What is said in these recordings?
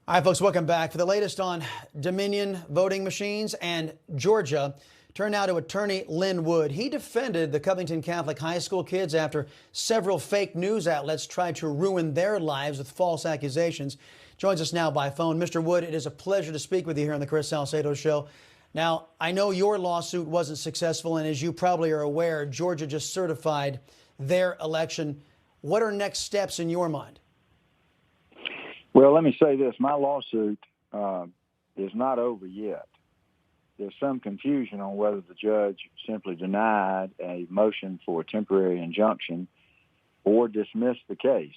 All right, folks, welcome back. For the latest on Dominion voting machines and Georgia, turn now to attorney Lin Wood. He defended the Covington Catholic High School kids after several fake news outlets tried to ruin their lives with false accusations. Joins us now by phone. Mr. Wood, it is a pleasure to speak with you here on the Chris Salcedo Show. Now, I know your lawsuit wasn't successful, and as you probably are aware, Georgia just certified their election. What are next steps in your mind? Well, let me say this. My lawsuit is not over yet. There's some confusion on whether the judge simply denied a motion for a temporary injunction or dismissed the case.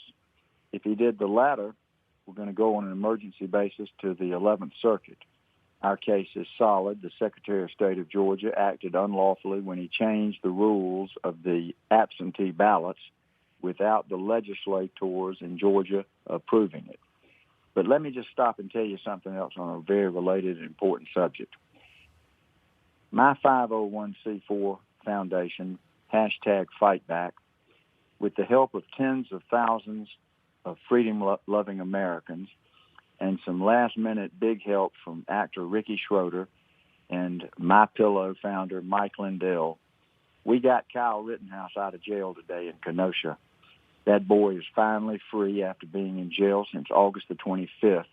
If he did the latter, we're going to go on an emergency basis to the 11th Circuit. Our case is solid. The Secretary of State of Georgia acted unlawfully when he changed the rules of the absentee ballots without the legislators in Georgia approving it. But let me just stop and tell you something else on a very related and important subject. My 501c4 foundation, #FightBack, with the help of tens of thousands of freedom-loving Americans and some last-minute big help from actor Ricky Schroeder and MyPillow founder Mike Lindell, we got Kyle Rittenhouse out of jail today in Kenosha. That boy is finally free after being in jail since August the 25th,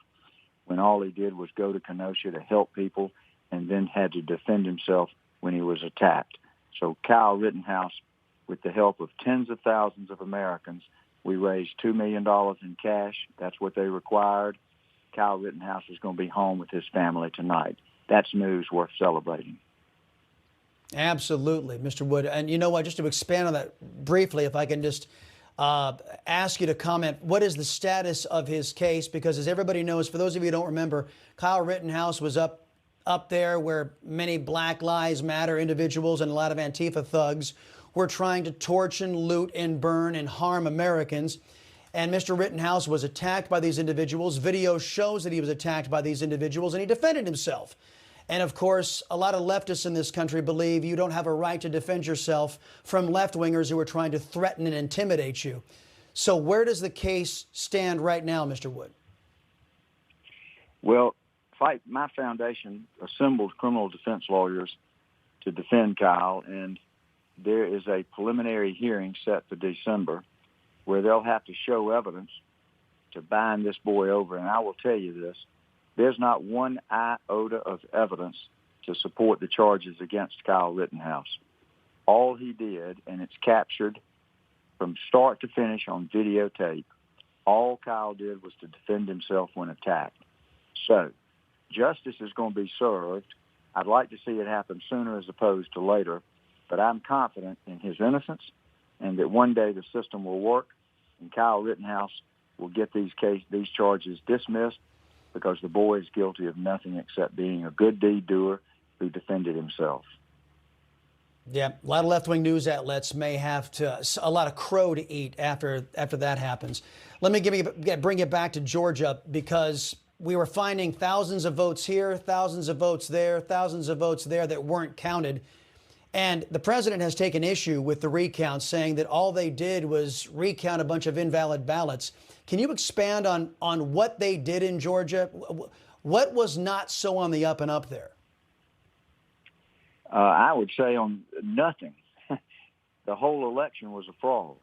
when all he did was go to Kenosha to help people and then had to defend himself when he was attacked. So Kyle Rittenhouse, with the help of tens of thousands of Americans, we raised $2 million in cash. That's what they required. Kyle Rittenhouse is going to be home with his family tonight. That's news worth celebrating. Absolutely, Mr. Wood. And you know what, just to expand on that briefly, if I can just ask you to comment, what is the status of his case? Because as everybody knows, for those of you who don't remember, Kyle Rittenhouse was up there where many Black Lives Matter individuals and a lot of Antifa thugs were trying to torch and loot and burn and harm Americans. And Mr. Rittenhouse was attacked by these individuals. Video shows that he was attacked by these individuals, and he defended himself. And of course, a lot of leftists in this country believe you don't have a right to defend yourself from left-wingers who are trying to threaten and intimidate you. So where does the case stand right now, Mr. Wood? Well, my foundation assembled criminal defense lawyers to defend Kyle, and there is a preliminary hearing set for December where they'll have to show evidence to bind this boy over. And I will tell you this. There's not one iota of evidence to support the charges against Kyle Rittenhouse. All he did, and it's captured from start to finish on videotape, all Kyle did was to defend himself when attacked. So justice is going to be served. I'd like to see it happen sooner as opposed to later, but I'm confident in his innocence and that one day the system will work and Kyle Rittenhouse will get these charges dismissed, because the boy is guilty of nothing except being a good deed doer who defended himself. Yeah, a lot of left-wing news outlets may have a lot of crow to eat after that happens. Let me bring it back to Georgia, because we were finding thousands of votes here, thousands of votes there, thousands of votes there that weren't counted. And the president has taken issue with the recount, saying that all they did was recount a bunch of invalid ballots. Can you expand on what they did in Georgia? What was not so on the up and up there? I would say on nothing. The whole election was a fraud.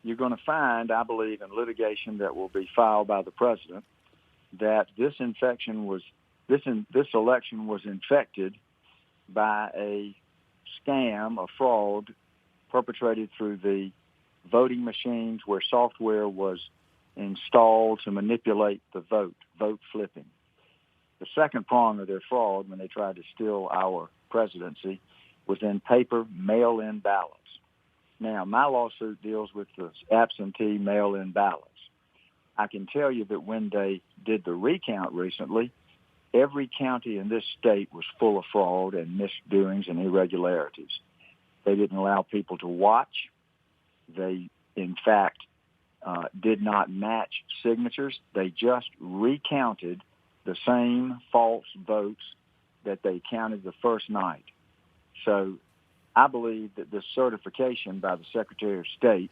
You're going to find, I believe, in litigation that will be filed by the president, that this election was infected by a scam, a fraud perpetrated through the voting machines where software was installed to manipulate the vote flipping. The second prong of their fraud, when they tried to steal our presidency, was in paper mail-in ballots. Now, my lawsuit deals with the absentee mail-in ballots. I can tell you that when they did the recount recently, every county in this state was full of fraud and misdoings and irregularities. They didn't allow people to watch. They, in fact, did not match signatures. They just recounted the same false votes that they counted the first night. So I believe that this certification by the Secretary of State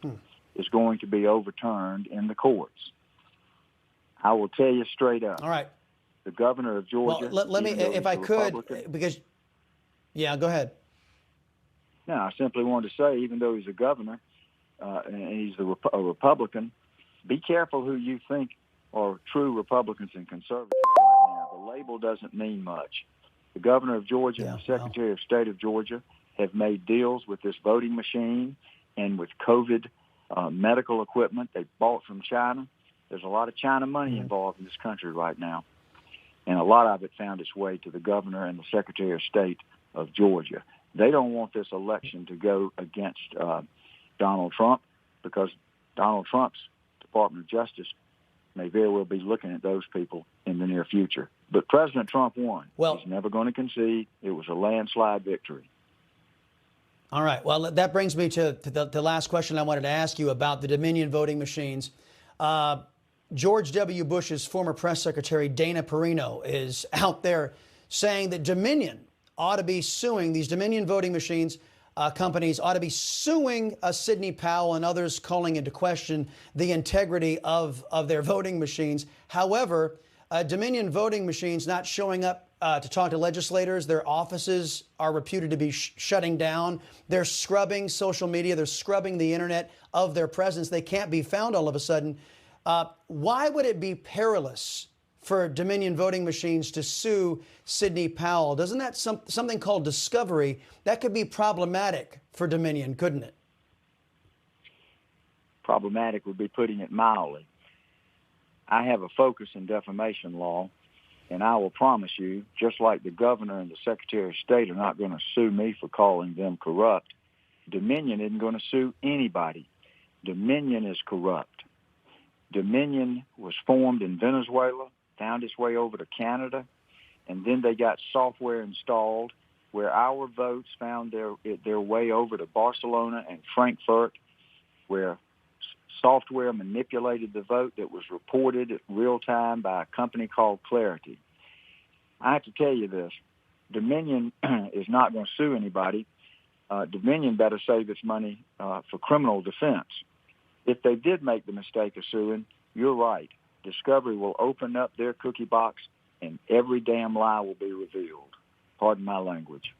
is going to be overturned in the courts. I will tell you straight up. All right. The governor of Georgia. Well, let me, even though if he's I a could, Republican- because, yeah, go ahead. No, I simply wanted to say, even though he's a governor and he's a Republican, be careful who you think are true Republicans and conservatives right now. The label doesn't mean much. The governor of Georgia and the Secretary of State of Georgia have made deals with this voting machine and with COVID medical equipment they bought from China. There's a lot of China money involved in this country right now, and a lot of it found its way to the governor and the Secretary of State of Georgia. They don't want this election to go against Donald Trump, because Donald Trump's Department of Justice may very well be looking at those people in the near future. But President Trump won. Well, he's never going to concede. It was a landslide victory. All right. Well, that brings me to the last question I wanted to ask you about the Dominion voting machines. George W. Bush's former press secretary, Dana Perino, is out there saying that Dominion ought to be suing, these Dominion voting machines companies ought to be suing Sidney Powell and others, calling into question the integrity of their voting machines. However, Dominion voting machines not showing up to talk to legislators. Their offices are reputed to be shutting down. They're scrubbing social media. They're scrubbing the internet of their presence. They can't be found all of a sudden. Why would it be perilous for Dominion voting machines to sue Sidney Powell? Doesn't that something called discovery? That could be problematic for Dominion, couldn't it? Problematic would be putting it mildly. I have a focus in defamation law, and I will promise you, just like the governor and the Secretary of State are not going to sue me for calling them corrupt, Dominion isn't going to sue anybody. Dominion is corrupt. Dominion was formed in Venezuela, found its way over to Canada, and then they got software installed where our votes found their way over to Barcelona and Frankfurt, where software manipulated the vote that was reported at real time by a company called Clarity. I have to tell you this. Dominion is not going to sue anybody. Dominion better save its money for criminal defense. If they did make the mistake of suing, you're right. Discovery will open up their cookie box and every damn lie will be revealed. Pardon my language.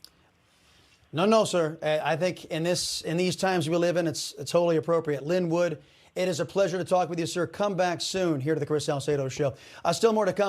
No, sir. I think in these times we live in, it's wholly appropriate. Lin Wood, it is a pleasure to talk with you, sir. Come back soon here to the Chris Salcedo Show. Still more to come.